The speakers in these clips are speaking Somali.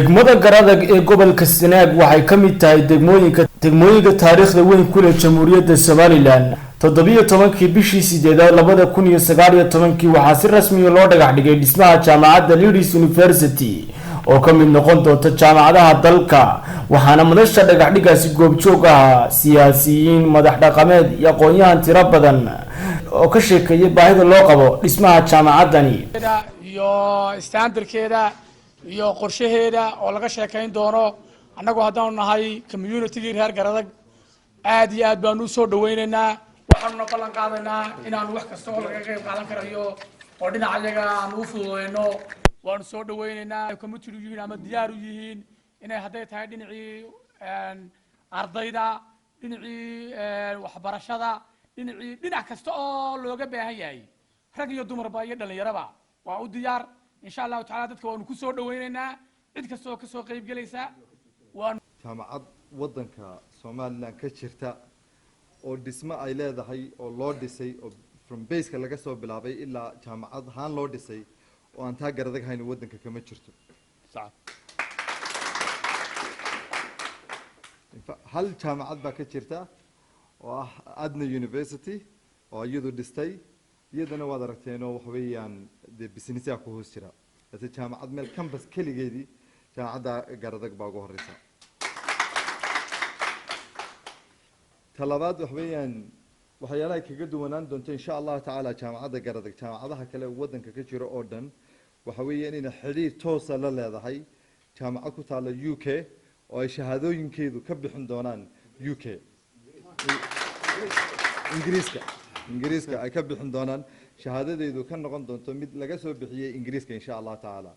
degmada Garadag ee gobolka Sanaag waxay ka mid tahay degmooyinka taariikhda weyn ku leh Jamhuuriyadda Somaliland 17kii bishii 8 2019 waxaa si rasmi ah loo dhagax dhigay dhismaha jaamacadda Leeds University oo ka mid noqon doonta jaamacadaha dalka waxaana madasha dhagax dhigaasi goobjoog ah siyaasiyiin madax dhaqameed iyo aqoonyahan tiro badan oo ka sheekeeyay baahida loo qabo dhismaha jaamacaddani iyo standardkeeda iyo qorshaheeda oo laga sheekayn doono annagu haddaan nahay community reer Garadag aad iyo aad baan u soo dhaweynaynaa waxaanu ballan qaadaynaa inaan wax kasta oo laga qayb qaadan karayo oo dhinacayaga aan u fududeyno waan soo dhaweynaynaa community yihiin ama diyaar u yihiin inay haday tahay dhinacii ardayda dhinacii waxbarashada dhinac kasta oo looga baahan yahay rag iyo dumarba iyo dhalinyaraba waa u diyaar insha Allah ta'ala dadka waanu ku soo dhaweynaynaa cid kasta oo ka soo qayb galaysa waan jaamacad wadanka Soomaaliland ka jirta oo dhismo ay leedahay oo loo dhisay oo from base-ka laga soo bilaabay ilaa jaamacad haan loo dhisay oo aan taa Garadag hayn wadanka kama jirto sax hal jaamacad baa ka jirta oo ah Adna University oo iyadu dhistay iyadana waad aragteen oo wax weeyaan business ku hoos jira hada jaamacad meel campus kaligeedii jaamacadda Garadag baa ugu horeysa talabaad wax weeyaan waxyaalaha kaga duwanaan doonto insha Allah ta'ala jaamacadda Garadag jaamacadaha kale wadanka ka jira oo dhan waxa weeyaan in xiriir toos ah la leedahay jaamacad ku taala UK oo ay shahaadooyinkeedu ka bixin doonaan UK ingiriiska ay ka bixin doonaan shahaadadeedu ka noqon doonto mid laga soo bixiyay ingiriiska insha Allah ta'ala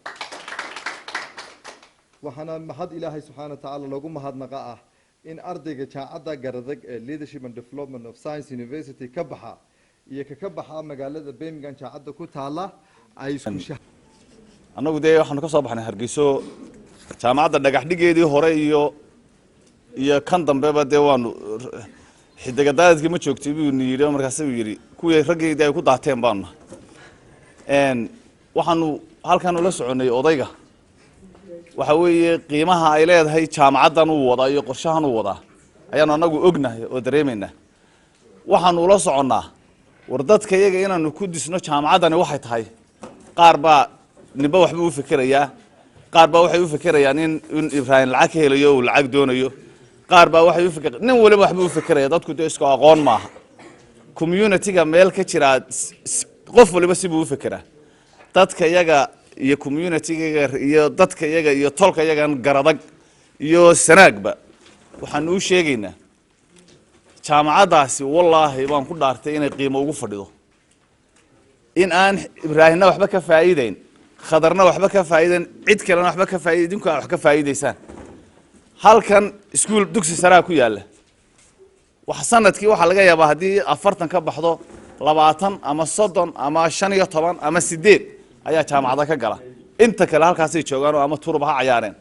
waxana mahad Ilaahay subhanahu wa ta'ala lagu mahadnaqa ah in ardayga jaamacadda Garadag ee Leadership and Development of Science University ka baxa iyo ka baxa magaalada Birmingham jaamacadda ku taala ay isku anagu waxaan ka soo baxnay Hargeysa jaamacadda dhagax dhigeedii hore iyo kan dambeba waanu xidigadaadkii ma joogtay buu yiri markaas uu yiri kuwii raggeedii ay ku daateen baan waxaanu halkan ula soconay odayga waxa weeye qiimaha ay leedahay jaamacaddan uu wada iyo qorshahan uu wada ayaan anagu ognahay oo dareemayna waxaanu ula soconaa war dadka iyaga inaanu ku disno jaamacaddani waxay tahay qaar baa ninba waxba u fikiraya qaar baa waxay u fikirayaan in Ibrahim lacag ka helayo oo lacag doonayo qaar baa waxay u fikirayaan nin waliba waxba u fikiraya dadku isku aqoon ma aha community-ga meel ka jira qof waliba si buu u fikiraa dadka iyaga iyo community-ga iyo dadka iyaga iyo tolka iyaga Garadag iyo Sanaagba waxaan u sheegaynaa jaamacadaasi wallahi baan ku dhaartay inay qiimo ugu fadhido in aan Ibraahimna waxba ka faa'iideyn khadarna waxba ka faa'iideyn cid kalena waxba ka faa'iidin ku wax ka faa'iideysaan halkan iskuul dugsi sare ku yaala wax sanadkii waxa laga yaabaa hadii 40 ka baxdo 20 ama 30 ama 15 ama 8 ayaa jaamacada ka gala inta kale halkaas ay joogaan ama turba ha ciyaareen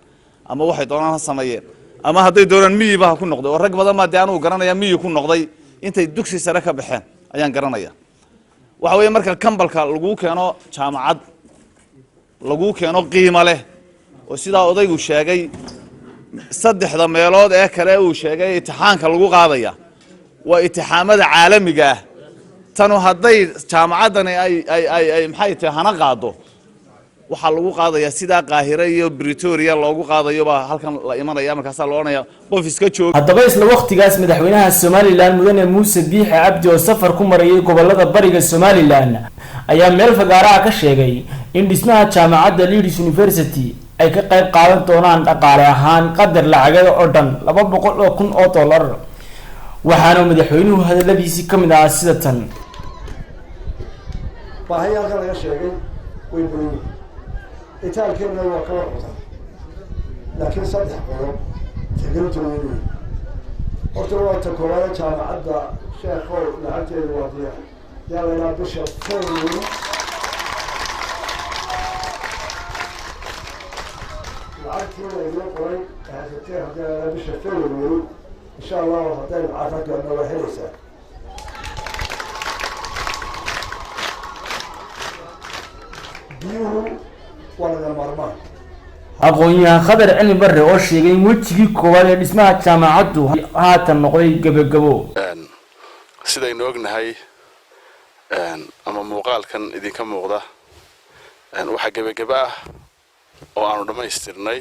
ama waxay doonaan ha sameeyeen ama haday doonaan miyiba ku noqday oo rag badan ma daan uu garanaya miyi ku noqday intay dugsi sare ka baxeen ayaan garanaya waxa weeye marka kambalka lagu keeno jaamacad lagu keeno qiimo leh oo sida odaygu sheegay saddexda meelood ee kale uu sheegay imtixaanka lagu qaadaya waa imtixaamada caalamiga ah tanu haday jaamacaddani ay maxay tahay hana qaado waxa lagu qaadaya sida Qaahira iyo Pretoria loogu qaadayo ba halkan la imanaya markaas la oranaya qof iska joog haddaba isla waqtigaas madaxweynaha Somaliland mudane Muuse Biixi Cabdi oo safar ku marayay gobolada bariga Somaliland ayaa meel fagaaraha ka sheegay in dhismaha jaamacadda Leeds University ay ka qayb qaadan doonaan dhaqaale ahaan qadar lacag oo dhan $200,000 waxaana madaxweynuhu hadaladiisii kamid ah sida tan baahiyaha laga sheegay way badan itaalkeena waa ka warqabta laakiin saddex qodob tigirtu weyn horta waa ta koowaad jaamacadda sheekhow lacagteedu waa diyaar yaa la bisha February lacagteedu ay qoray haddii la bisha February insha Allah haday lacagta noo helaysaa biyuhu ولا المرمان aqoon-yahan khadar cilmi barre oo sheegay in wejigii koowaad ee dhismaha jaamacaddu haatan noqday gabagabo. sidaynu ognahay ama muuqaalkan idinka muuqda waxa gabagabo ah oo aanu dhammaystirnay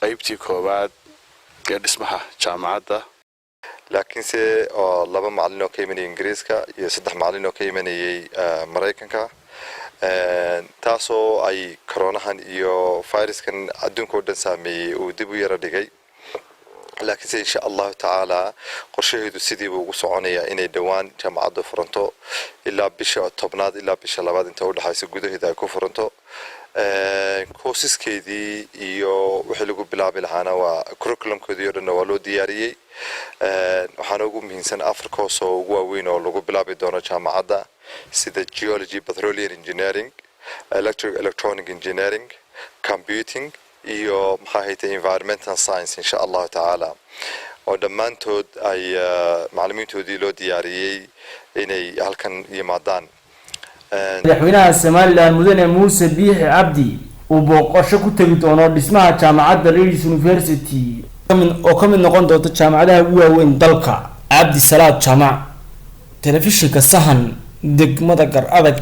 qaybtii koowaad ee dhismaha jaamacadda. laakiinse oo 2 macallin oo ka yimaanay Ingiriiska iyo 3 macallin oo ka yimaanay Mareykanka taasoo ay koronahan iyo fayraskan adduunka oo dhan saameeyay oo dib u yara dhigay. laakiinse insha Allah taala qorshaheedu sidii uu ugu soconaya inay dhawaan jaamacaddu furanto ilaa bisha tobnaad ilaa bisha labaad inta u dhaxaysa gudaheeda ay ku furanto. courses-keedii iyo wixii lagu bilaabi lahaana waa curriculum-koodii oo dhan waa loo diyaariyay. waxaana ugu muhiimsan 4 course oo ugu waaweyn oo lagu bilaabi doono jaamacadda sida geology, petroleum engineering, electronic engineering, computing iyo environmental science insha Allah taala oo dhammaantood ay macallimiintoodii loo diyaariyay inay halkan yimaadaan. madaxweynaha Somaliland mudane Muuse Biixi Cabdi uu booqasho ku tagi doono dhismaha jaamacadda Leeds University oo ka mid noqon doonta jaamacadaha ugu waaweyn dalka. Cabdi Salaad Jaamac, telefishinka Sahan, degmada Gar Adag.